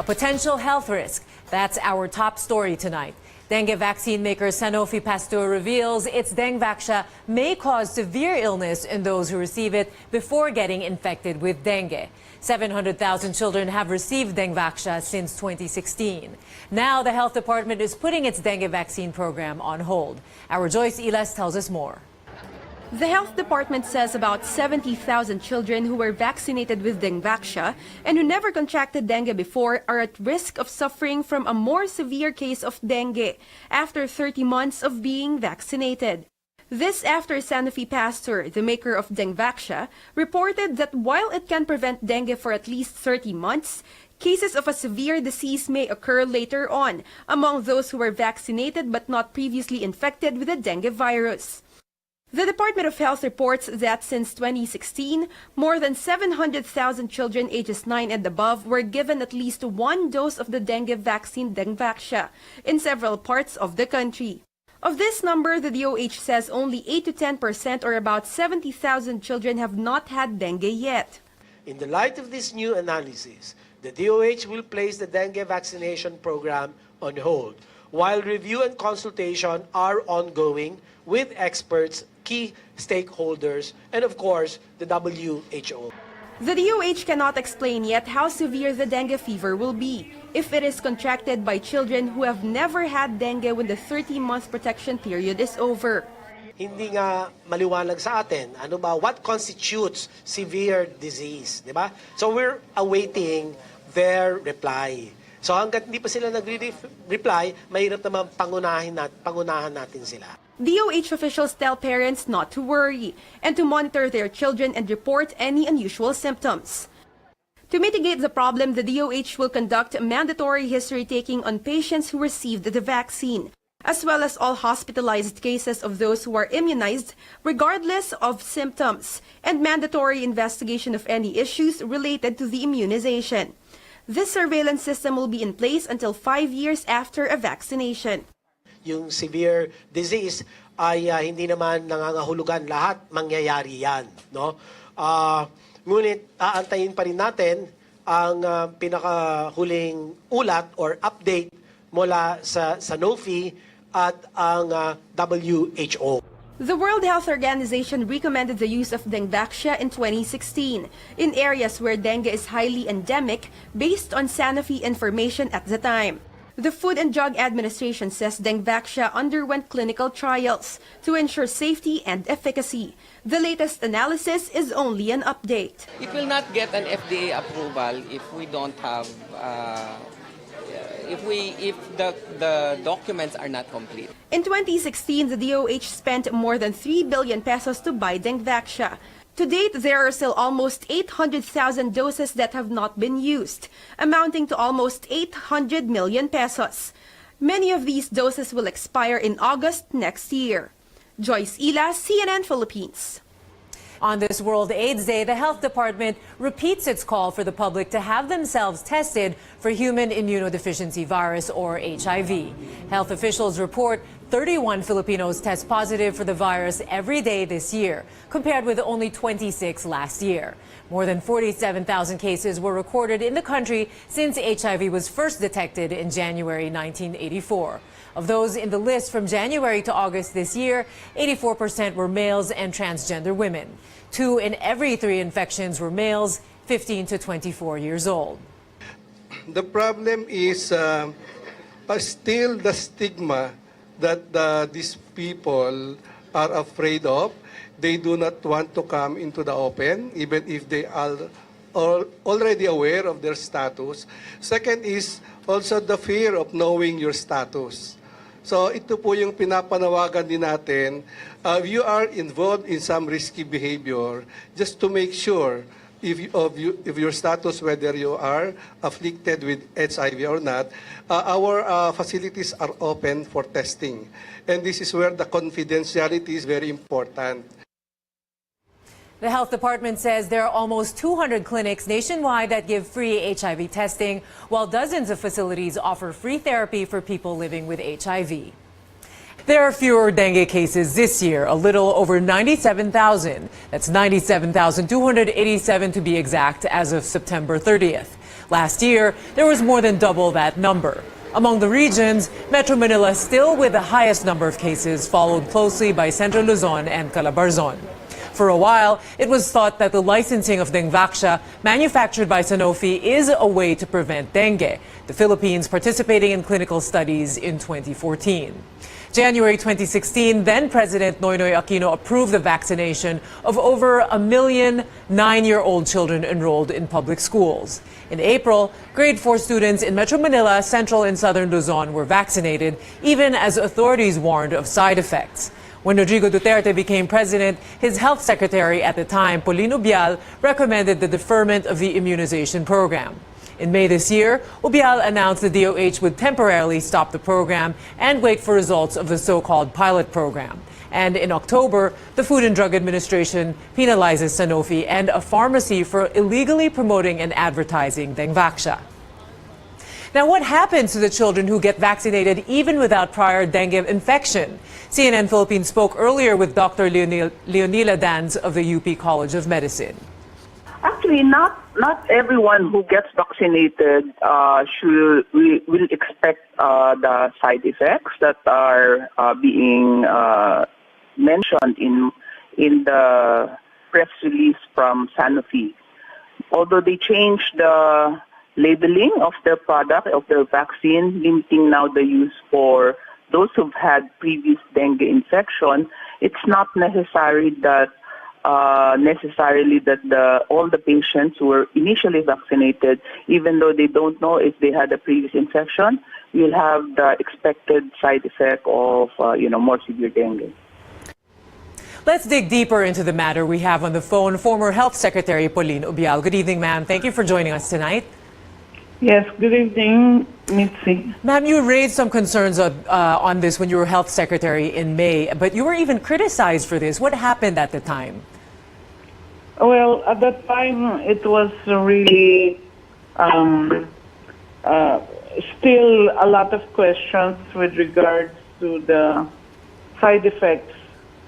potential health risk. That's our top story tonight. Dengue vaccine maker Sanofi Pasteur reveals its Dengvaxia may cause severe illness in those who receive it before getting infected with dengue. 700,000 children have received Dengvaxia since 2016. Now the health department is putting its dengue vaccine program on hold. Our Joyce Ilas tells us more. The health department says about 70,000 children who were vaccinated with Dengvaxia and who never contracted dengue before are at risk of suffering from a more severe case of dengue after 30 months of being vaccinated. This after Sanofi Pasteur, the maker of Dengvaxia, reported that while it can prevent dengue for at least 30 months, cases of a severe disease may occur later on among those who were vaccinated but not previously infected with the dengue virus. The Department of Health reports that since 2016, more than 700,000 children ages 9 and above were given at least one dose of the dengue vaccine Dengvaxia in several parts of the country. Of this number, the DOH says only 8 to 10% or about 70,000 children have not had dengue yet. In the light of this new analysis, the DOH will place the dengue vaccination program on hold, while review and consultation are ongoing with experts, key stakeholders, and of course, the WHO. The DOH cannot explain yet how severe the dengue fever will be if it is contracted by children who have never had dengue when the 30-month protection period is over. Hindi nga maliwanag sa atin, what constitutes severe disease, di ba? So we're awaiting their reply. So hanggat hindi pa sila nagre-reply, mahirap naman pangunahan natin sila. DOH officials tell parents not to worry and to monitor their children and report any unusual symptoms. To mitigate the problem, the DOH will conduct mandatory history taking on patients who received the vaccine, as well as all hospitalized cases of those who are immunized, regardless of symptoms, and mandatory investigation of any issues related to the immunization. This surveillance system will be in place until 5 years after a vaccination. Yung severe disease ay hindi naman nangangahulugan lahat mangyayari yan, no? Ngunit aantayin pa rin natin ang pinakahuling ulat or update mula sa Sanofi at ang WHO. The World Health Organization recommended the use of Dengvaxia in 2016 in areas where dengue is highly endemic based on Sanofi information at the time. The Food and Drug Administration says Dengvaxia underwent clinical trials to ensure safety and efficacy. The latest analysis is only an update. It will not get an FDA approval if we don't have, if the documents are not complete. In 2016, the DOH spent more than 3 billion pesos to buy Dengvaxia. To date, there are still almost 800,000 doses that have not been used, amounting to almost 800 million pesos. Many of these doses will expire in August next year. Joyce Ilas, CNN Philippines. On this World AIDS Day, the Health Department repeats its call for the public to have themselves tested for human immunodeficiency virus or HIV. Health officials report 31 Filipinos test positive for the virus every day this year, compared with only 26 last year. More than 47,000 cases were recorded in the country since HIV was first detected in January 1984. Of those in the list from January to August this year, 84% were males and transgender women. 2 in every 3 infections were males, 15 to 24 years old. The problem is still the stigma that these people are afraid of. They do not want to come into the open, even if they are already aware of their status. Second is also the fear of knowing your status. So ito po yung pinapanawagan din natin. If you are involved in some risky behavior, just to make sure if your status, whether you are afflicted with HIV or not, our facilities are open for testing. And this is where the confidentiality is very important. The Health Department says there are almost 200 clinics nationwide that give free HIV testing, while dozens of facilities offer free therapy for people living with HIV. There are fewer dengue cases this year, a little over 97,000. That's 97,287 to be exact as of September 30th. Last year, there was more than double that number. Among the regions, Metro Manila still with the highest number of cases, followed closely by Central Luzon and Calabarzon. For a while, it was thought that the licensing of Dengvaxia, manufactured by Sanofi, is a way to prevent dengue, the Philippines participating in clinical studies in 2014. January 2016, then President Noynoy Aquino approved the vaccination of over 1 million 9-year-old children enrolled in public schools. In April, grade 4 students in Metro Manila, Central and Southern Luzon were vaccinated, even as authorities warned of side effects. When Rodrigo Duterte became president, his health secretary at the time, Pauline Ubial, recommended the deferment of the immunization program. In May this year, Ubial announced the DOH would temporarily stop the program and wait for results of the so-called pilot program. And in October, the Food and Drug Administration penalizes Sanofi and a pharmacy for illegally promoting and advertising Dengvaxia. Now, what happens to the children who get vaccinated even without prior dengue infection? CNN Philippines spoke earlier with Dr. Leonila Danz of the UP College of Medicine. Actually, not everyone who gets vaccinated will expect the side effects that are being mentioned in the press release from Sanofi. Although they changed the labeling of the product, of the vaccine, limiting now the use for those who've had previous dengue infection, it's not necessary that all the patients who were initially vaccinated, even though they don't know if they had a previous infection, will have the expected side effect of more severe dengue. Let's dig deeper into the matter. We have on the phone former Health Secretary Pauline Ubial. Good evening, ma'am. Thank you for joining us tonight. Yes, good evening, Mitzi. Ma'am, you raised some concerns on this when you were Health Secretary in May, but you were even criticized for this. What happened at the time? Well, at that time, it was really still a lot of questions with regards to the side effects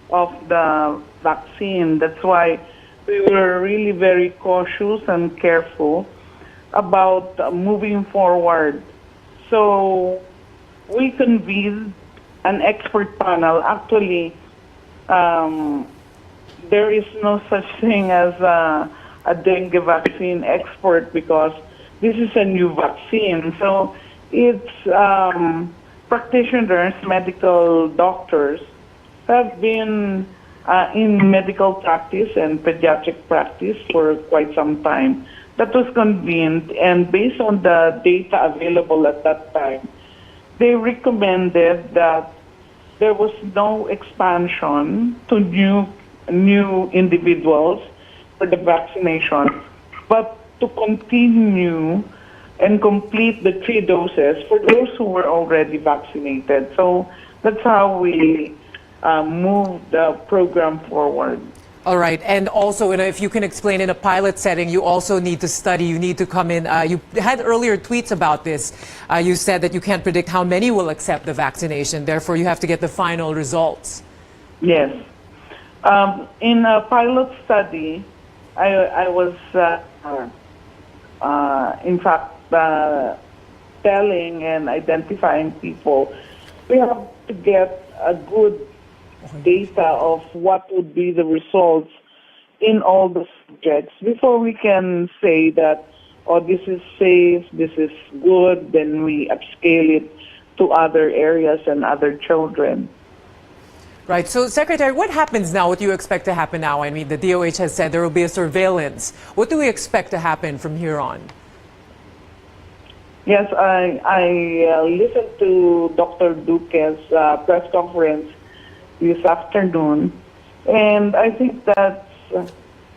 of the vaccine. That's why we were really very cautious and careful about moving forward. So we convened an expert panel. Actually, there is no such thing as a dengue vaccine expert because this is a new vaccine. So it's practitioners, medical doctors, have been in medical practice and pediatric practice for quite some time. That was convened, and based on the data available at that time, they recommended that there was no expansion to new individuals for the vaccination, but to continue and complete the 3 doses for those who were already vaccinated. So that's how we moved the program forward. All right. And also, if you can explain, in a pilot setting, you also need to study. You need to come in. You had earlier tweets about this. You said that you can't predict how many will accept the vaccination. Therefore, you have to get the final results. Yes. In a pilot study, I was, in fact, telling and identifying people, we have to get a good data of what would be the results in all the subjects before we can say that, oh, this is safe, this is good, then we upscale it to other areas and other children. Right. So, Secretary, what happens now? What do you expect to happen now? I mean, the DOH has said there will be a surveillance. What do we expect to happen from here on? Yes, I listened to Dr. Duque's press conference this afternoon, and I think that's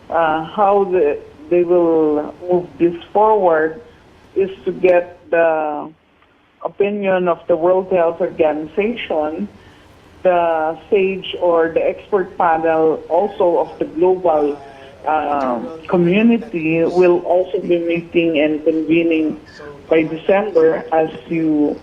how they will move this forward, is to get the opinion of the World Health Organization, the SAGE or the expert panel also of the global community will also be meeting and convening by December, as you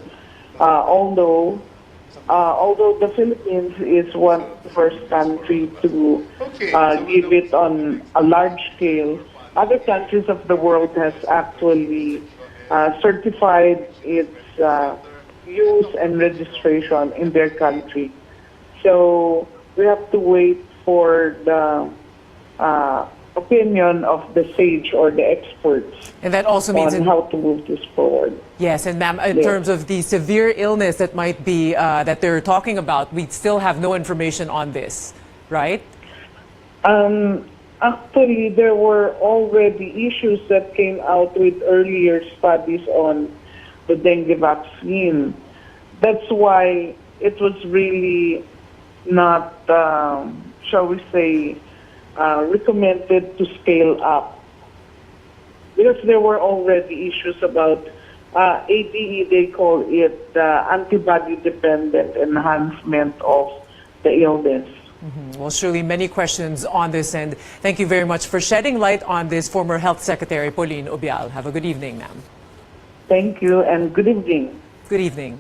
although the Philippines is one of the first country to give it on a large scale, other countries of the world has actually certified its use and registration in their country. So we have to wait for the opinion of the SAGE or the experts And that also means on how to move this forward. yes, and ma'am, in Yes. terms of the severe illness that might be that they're talking about, we still have no information on this, right? Actually, there were already issues that came out with earlier studies on the dengue vaccine. That's why it was really not, shall we say, recommended to scale up. Because there were already issues about ADE, they call it antibody-dependent enhancement of the illness. Well, surely many questions on this, and thank you very much for shedding light on this, former Health Secretary Pauline Obial. Have a good evening, ma'am. Thank you and good evening. Good evening.